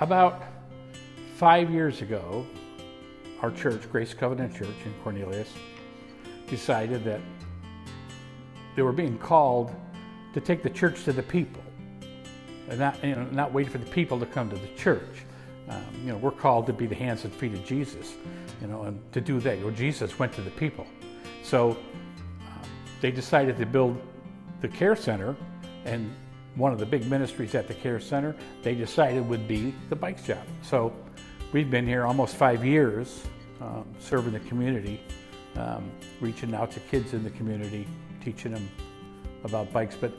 About 5 years ago, our church, Grace Covenant Church in Cornelius, decided that they were being called to take the church to the people, and not wait for the people to come to the church. We're called to be the hands and feet of Jesus, and to do that. Jesus went to the people. So they decided to build the care center, and one of the big ministries at the care center, they decided would be the bike shop. So we've been here almost 5 years, serving the community, reaching out to kids in the community, teaching them about bikes, but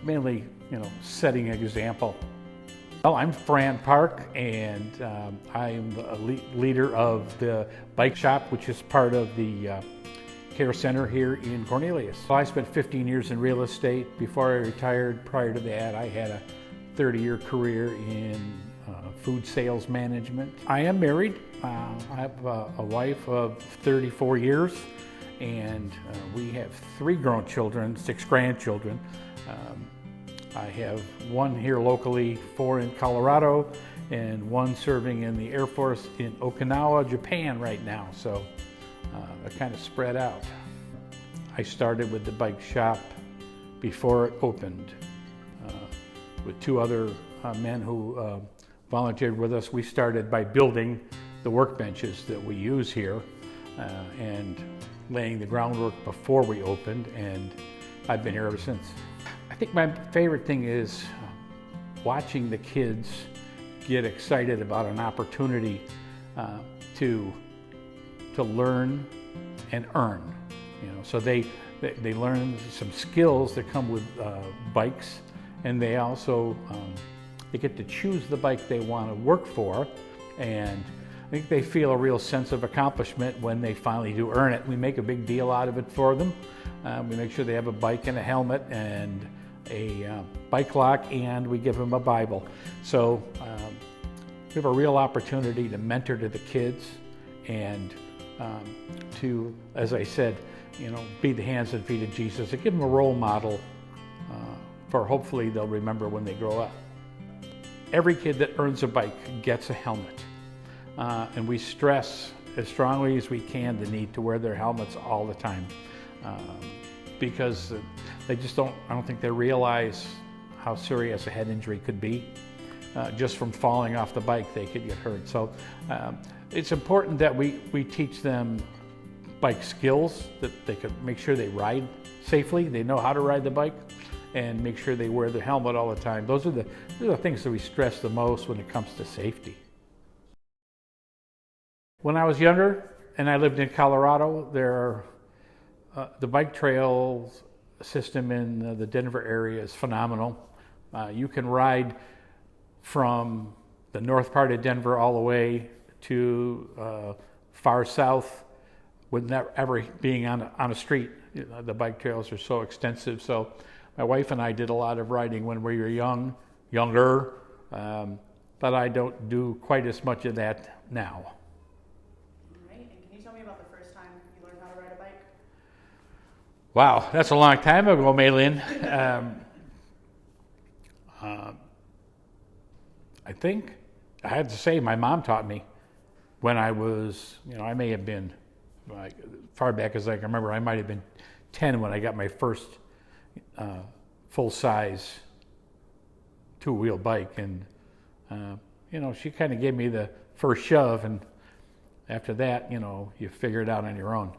mainly, setting an example. Well, I'm Fran Park, and I'm the leader of the bike shop, which is part of the care center here in Cornelius. Well, I spent 15 years in real estate. Before I retired, prior to that, I had a 30-year career in food sales management. I am married. I have a wife of 34 years, and we have 3 grown children, 6 grandchildren. I have 1 here locally, 4 in Colorado, and 1 serving in the Air Force in Okinawa, Japan right now. So they're kind of spread out. I started with the bike shop before it opened with 2 other men who volunteered with us. We started by building the workbenches that we use here and laying the groundwork before we opened, and I've been here ever since. I think my favorite thing is watching the kids get excited about an opportunity to learn and earn. So they learn some skills that come with bikes, and they also they get to choose the bike they want to work for, and I think they feel a real sense of accomplishment when they finally do earn it. We make a big deal out of it for them. We make sure they have a bike and a helmet and a bike lock, and we give them a Bible. So we have a real opportunity to mentor to the kids and to, as I said, be the hands and feet of Jesus, and give them a role model for hopefully they'll remember when they grow up. Every kid that earns a bike gets a helmet. And we stress as strongly as we can the need to wear their helmets all the time, because they just I don't think they realize how serious a head injury could be. Just from falling off the bike, they could get hurt. So it's important that we teach them bike skills, that they could make sure they ride safely, they know how to ride the bike, and make sure they wear the helmet all the time. Those are the things that we stress the most when it comes to safety. When I was younger and I lived in Colorado, the bike trails system in the Denver area is phenomenal. You can ride from the north part of Denver all the way to far south without ever being on a street. The bike trails are so extensive. So my wife and I did a lot of riding when we were younger, but I don't do quite as much of that now. Tell me about the first time you learned how to ride a bike. Wow, that's a long time ago, Maylin. I think I have to say my mom taught me when I was, I may have been, like, far back as I can remember, I might have been 10 when I got my first full-size 2-wheel bike, and she kind of gave me the first shove, and after that, you figure it out on your own.